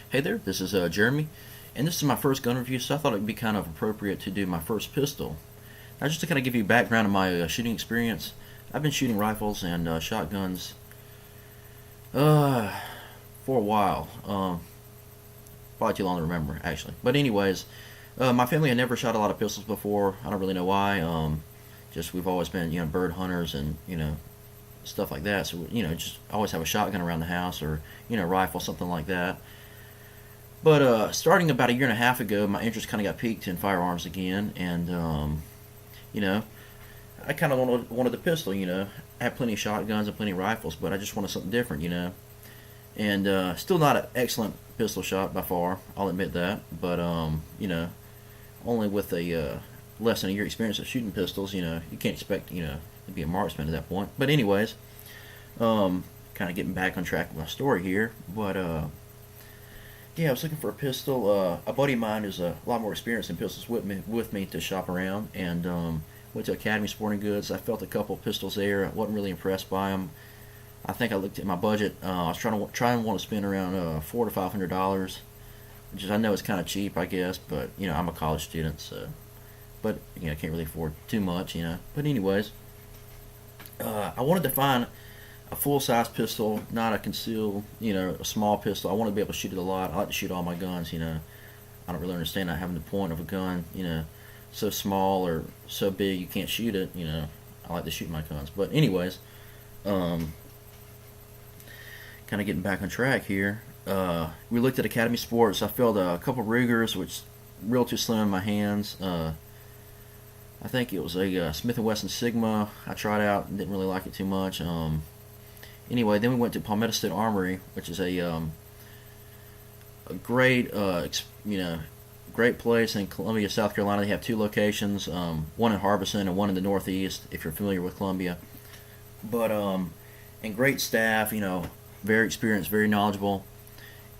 Hey there, this is Jeremy, and this is my first gun review, so I thought it would be kind of appropriate to do my first pistol. Now, just to kind of give you background on my shooting experience, I've been shooting rifles and shotguns for a while. Probably too long to remember, actually. But anyways, my family had never shot a lot of pistols before. I don't really know why. Just we've always been, bird hunters and stuff like that. So just always have a shotgun around the house or rifle, something like that. But starting about a year and a half ago, my interest kind of got piqued in firearms again, and I kind of wanted the pistol. I had plenty of shotguns and plenty of rifles, but I just wanted something different. And still not an excellent pistol shot by far, I'll admit that. But only with a less than a year experience of shooting pistols, you can't expect to be a marksman at that point. But anyways, kind of getting back on track with my story here, but. Yeah, I was looking for a pistol. A buddy of mine who's a lot more experienced in pistols with me to shop around, and went to Academy Sporting Goods. I felt a couple of pistols there. I wasn't really impressed by them. I think I looked at my budget. I was trying to want to spend around $400 to $500, which is, I know it's kind of cheap, I guess, but I'm a college student, so but I can't really afford too much, But anyways, I wanted to find a full-size pistol, not a concealed, a small pistol. I want to be able to shoot it a lot. I like to shoot all my guns, I don't really understand not having the point of a gun, so small or so big you can't shoot it, I like to shoot my guns. But anyways, kind of getting back on track here. We looked at Academy Sports. I felt a couple Rugers, which real too slim in my hands. I think it was a Smith & Wesson Sigma. I tried out and didn't really like it too much. Anyway, then we went to Palmetto State Armory, which is a great, great place in Columbia, South Carolina. They have two locations, one in Harbison and one in the Northeast, if you're familiar with Columbia. But and great staff, very experienced, very knowledgeable.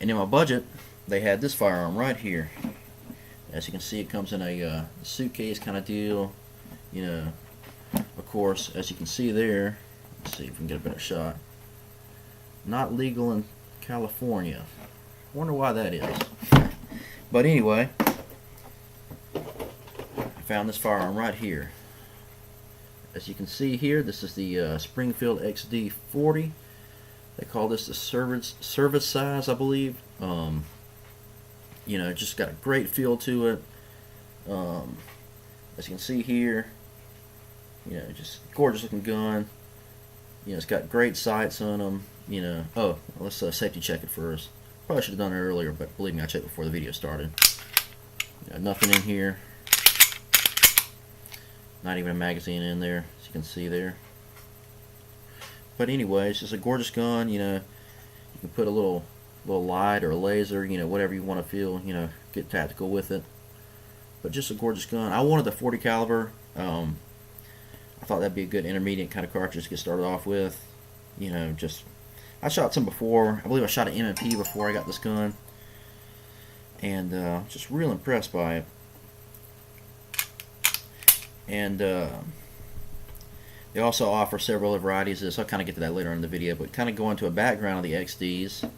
And in my budget, they had this firearm right here. As you can see, it comes in a suitcase kind of deal. Of course, as you can see there. Let's see if we can get a better shot. Not legal in California. Wonder why that is. But anyway, I found this firearm right here. As you can see here, this is the Springfield XD40. They call this the service size, I believe. Just got a great feel to it. As you can see here, just gorgeous looking gun. It's got great sights on them. Oh, let's safety check it first. Probably should have done it earlier, but believe me, I checked before the video started. Nothing in here. Not even a magazine in there, as you can see there. But anyway, it's just a gorgeous gun. You can put a little light or a laser, whatever you want to feel. Get tactical with it. But just a gorgeous gun. I wanted the 40 caliber. I thought that'd be a good intermediate kind of cartridge to get started off with. I shot some before. I believe I shot an M&P before I got this gun, and just real impressed by it. And they also offer several other varieties of this. I'll kind of get to that later in the video, but kind of go into a background of the XDs.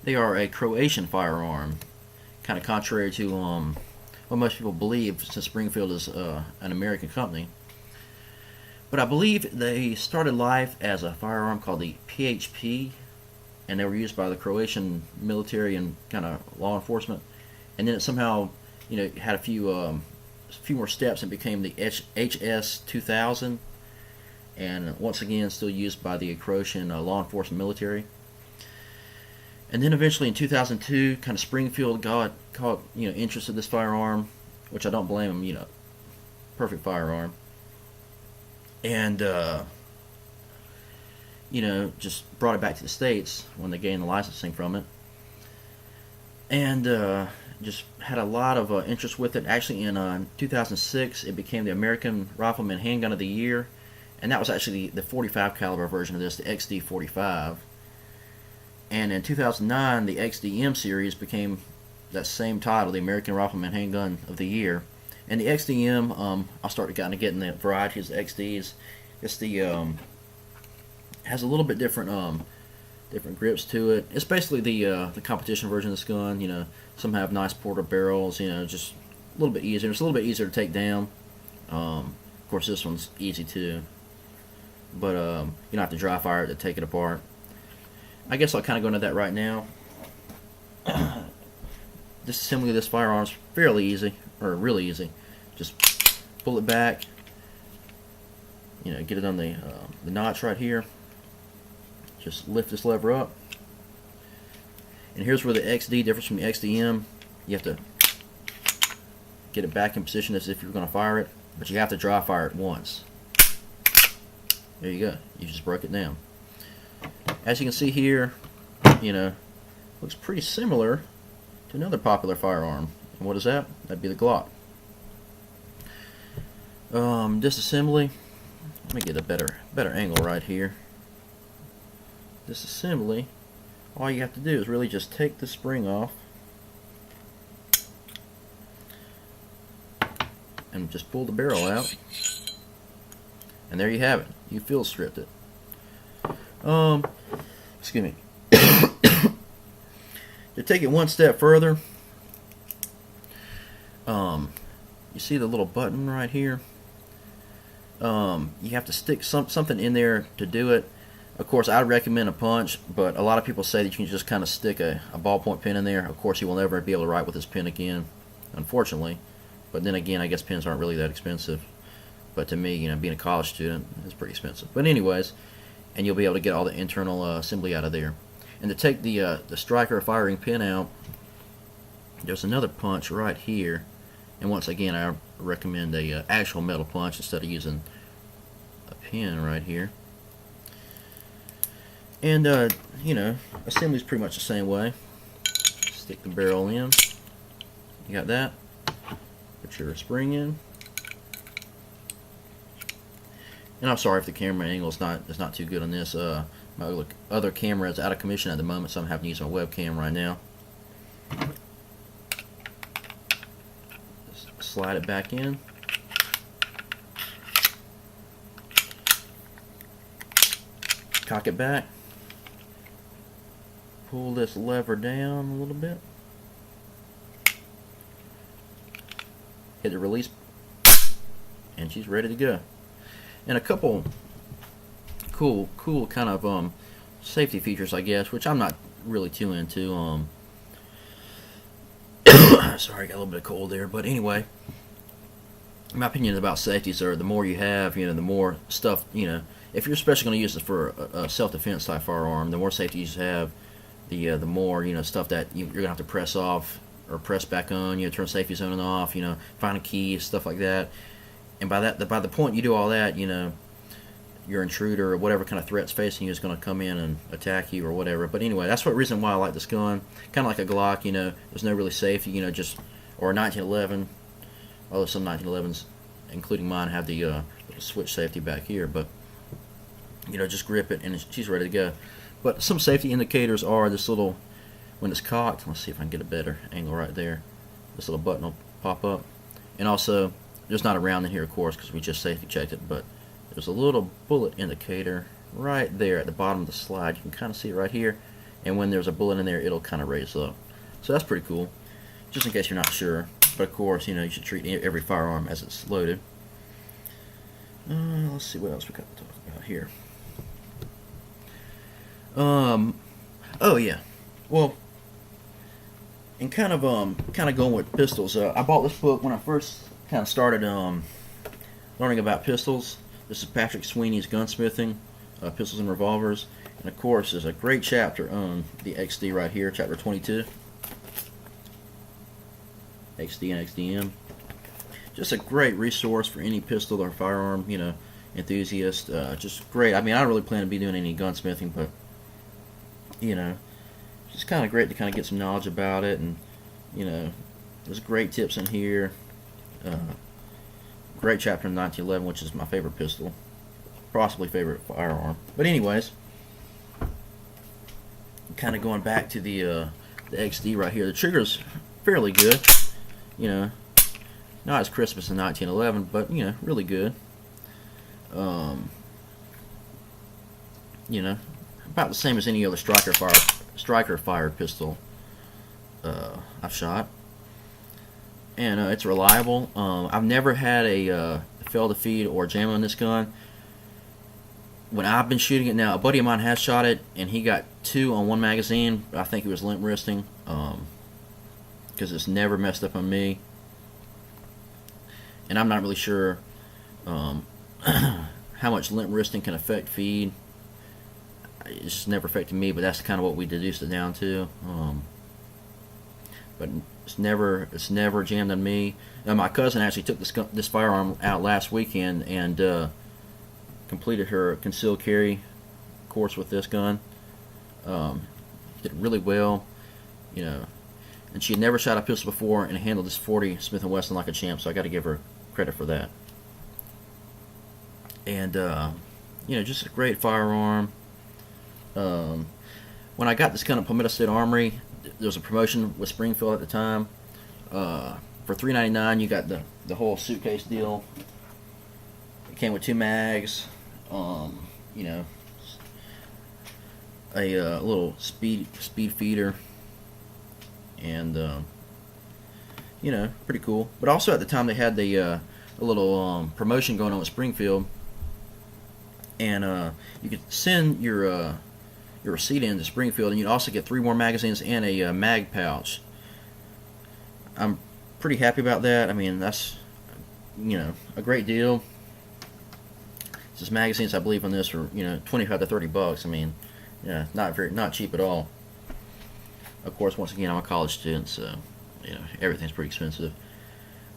They are a Croatian firearm, kind of contrary to what most people believe, since Springfield is an American company. But I believe they started life as a firearm called the PHP, and they were used by the Croatian military and kind of law enforcement. And then it somehow, had a few more steps and became the HS-2000, and once again still used by the Croatian law enforcement military. And then eventually in 2002, kind of Springfield caught interest in this firearm, which I don't blame them. Perfect firearm. And just brought it back to the States when they gained the licensing from it, and just had a lot of interest with it. Actually, in 2006, it became the American Rifleman Handgun of the Year, and that was actually the 45 caliber version of this, the XD45. And in 2009, the XDM series became that same title, the American Rifleman Handgun of the Year. And the XDM, I started kind of getting the varieties of XDs. It's the has a little bit different different grips to it. It's basically the competition version of this gun. You know, some have nice porter barrels. You know, just a little bit easier. It's a little bit easier to take down. Of course, this one's easy too, but you don't have to dry fire it to take it apart. I guess I'll kind of go into that right now. Disassembly of this firearm is fairly easy, or really easy. Just pull it back. You know, get it on the notch right here. Just lift this lever up. And here's where the XD differs from the XDM. You have to get it back in position as if you're going to fire it, but you have to dry fire it once. There you go. You just broke it down. As you can see here, you know, looks pretty similar to another popular firearm. And what is that? That'd be the Glock. Disassembly. Let me get a better angle right here. Disassembly. All you have to do is really just take the spring off and just pull the barrel out, and there you have it. You field stripped it. Excuse me. To take it one step further, you see the little button right here? You have to stick something in there to do it. Of course, I recommend a punch, but a lot of people say that you can just kind of stick a ballpoint pen in there. Of course, you will never be able to write with this pen again, unfortunately. But then again, I guess pens aren't really that expensive. But to me, you know, being a college student, it's pretty expensive. But anyways, and you'll be able to get all the internal assembly out of there. And to take the striker firing pin out, there's another punch right here. And once again, I recommend a actual metal punch instead of using a pin right here. And you know, assembly is pretty much the same way. Stick the barrel in. You got that. Put your spring in. And I'm sorry if the camera angle is not too good on this. My other camera is out of commission at the moment, so I'm having to use my webcam right now. Just slide it back in. Cock it back. Pull this lever down a little bit. Hit the release, and she's ready to go. And a couple cool kind of safety features, I guess, which I'm not really too into. Sorry, I got a little bit of cold there, but anyway, my opinion about safeties are the more you have, you know, the more stuff, you know, if you're especially going to use it for a self-defense type firearm, the more safeties you have, the more, you know, stuff that you're going to have to press off or press back on, you know, turn safety zone off, you know, find a key, stuff like that. And by the point you do all that, you know, your intruder or whatever kind of threat's facing you is going to come in and attack you or whatever. But anyway, that's what reason why I like this gun. Kind of like a Glock, you know, there's no really safety, you know, just, or a 1911, although some 1911s, including mine, have the little switch safety back here. But, you know, just grip it and she's ready to go. But some safety indicators are this little, when it's cocked, let's see if I can get a better angle right there. This little button will pop up. And also, there's not a round in here, of course, because we just safety checked it, but there's a little bullet indicator right there at the bottom of the slide. You can kind of see it right here, and when there's a bullet in there, it'll kind of raise up. So that's pretty cool, just in case you're not sure. But of course, you know, you should treat every firearm as it's loaded. Let's see what else we got to talk about here. Oh yeah, well, and kind of going with pistols. I bought this book when I first kind of started learning about pistols. This is Patrick Sweeney's Gunsmithing, Pistols and Revolvers, and of course there's a great chapter on the XD right here, chapter 22. XD and XDM. Just a great resource for any pistol or firearm, you know, enthusiast. Just great. I mean, I don't really plan to be doing any gunsmithing, but you know, just kind of great to kind of get some knowledge about it, and you know, there's great tips in here. Great chapter in 1911, which is my favorite pistol, possibly favorite firearm. But anyways, kind of going back to the XD right here. The trigger's fairly good, you know, not as crisp as the 1911, but you know, really good. You know, about the same as any other striker fired pistol I've shot, and it's reliable. I've never had a fail to feed or jam on this gun. When I've been shooting it now, a buddy of mine has shot it, and he got 2 on 1 magazine. I think he was limp wristing, because it's never messed up on me. And I'm not really sure how much limp wristing can affect feed. It's just never affected me, but that's kind of what we deduced it down to. But it's never jammed on me. Now, my cousin actually took this firearm out last weekend and completed her concealed carry course with this gun. Did really well, you know. And she had never shot a pistol before and handled this 40 Smith & Wesson like a champ, so I got to give her credit for that. And you know, just a great firearm. When I got this gun at Palmetto State Armory, there was a promotion with Springfield at the time. For $3.99, you got the whole suitcase deal. It came with 2 mags, you know, a little speed feeder, and you know, pretty cool. But also at the time they had a little promotion going on with Springfield, and you could send your receipt in to Springfield, and you'd also get 3 more magazines and a mag pouch. I'm pretty happy about that. I mean, that's, you know, a great deal. Just magazines, I believe, on this are, you know, 25 to 30 bucks. I mean, yeah, not cheap at all. Of course, once again, I'm a college student, so you know, everything's pretty expensive.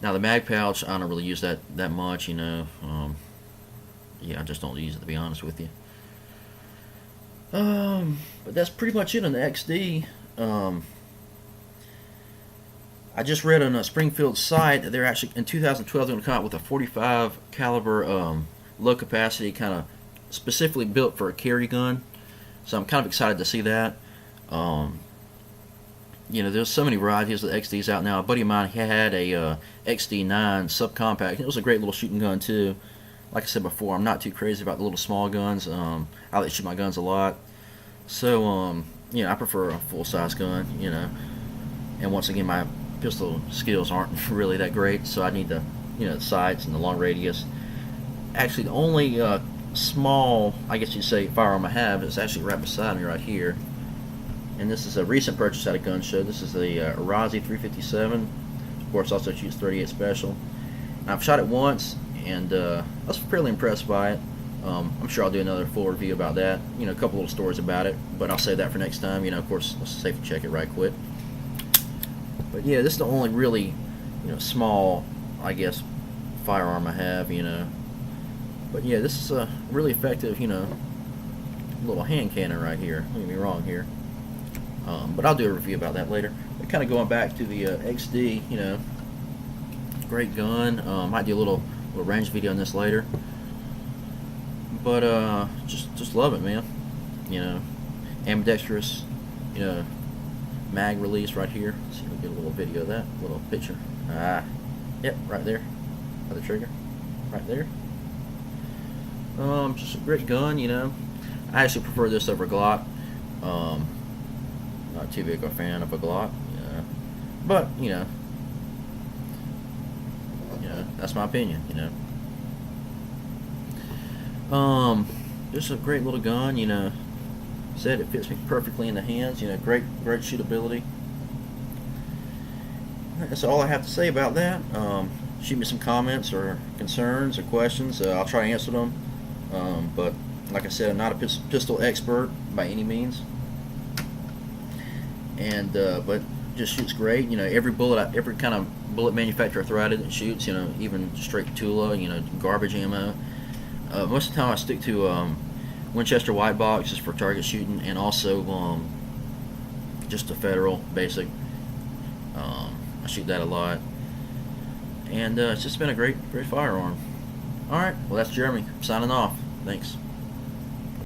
Now the mag pouch, I don't really use that much, you know. Yeah, I just don't use it, to be honest with you. But that's pretty much it on the XD. I just read on a Springfield site that they're actually in 2012 they're going to come out with a 45 caliber low capacity, kind of specifically built for a carry gun. So I'm kind of excited to see that. You know, there's so many varieties of XDs out now. A buddy of mine, he had a XD9 subcompact. It was a great little shooting gun too. Like I said before, I'm not too crazy about the little small guns. I like to shoot my guns a lot. So, you know, I prefer a full-size gun, you know. And once again, my pistol skills aren't really that great, so I need the, you know, the sights and the long radius. Actually, the only small, I guess you'd say, firearm I have is actually right beside me right here. And this is a recent purchase at a gun show. This is the Arazi 357. Of course, also shoots 38 special. And I've shot it once, and I was fairly impressed by it. I'm sure I'll do another full review about that. You know, a couple little stories about it, but I'll save that for next time. You know, of course, it's safe to check it right quick. But yeah, this is the only really, you know, small, I guess, firearm I have. You know, but yeah, this is a really effective, you know, little hand cannon right here. Don't get me wrong here. But I'll do a review about that later. But kind of going back to the XD, you know, great gun. Might do a little range video on this later. But just love it, man. You know, ambidextrous, you know, mag release right here. Let's see if we get a little video of that, a little picture. Yep, right there, by the trigger, right there. Just a great gun, you know. I actually prefer this over Glock. Not too big a fan of a Glock, you know. But you know, that's my opinion, you know. Just a great little gun, you know. Said it fits me perfectly in the hands, you know. Great shootability. That's all I have to say about that. Shoot me some comments or concerns or questions. I'll try to answer them. But like I said, I'm not a pistol expert by any means. And but just shoots great. You know, every kind of bullet manufacturer I throw at it shoots. You know, even straight Tula. You know, garbage ammo. Most of the time I stick to Winchester white box just for target shooting, and also just a Federal basic. I shoot that a lot, and it's just been a great firearm. Alright, well, that's Jeremy signing off. Thanks.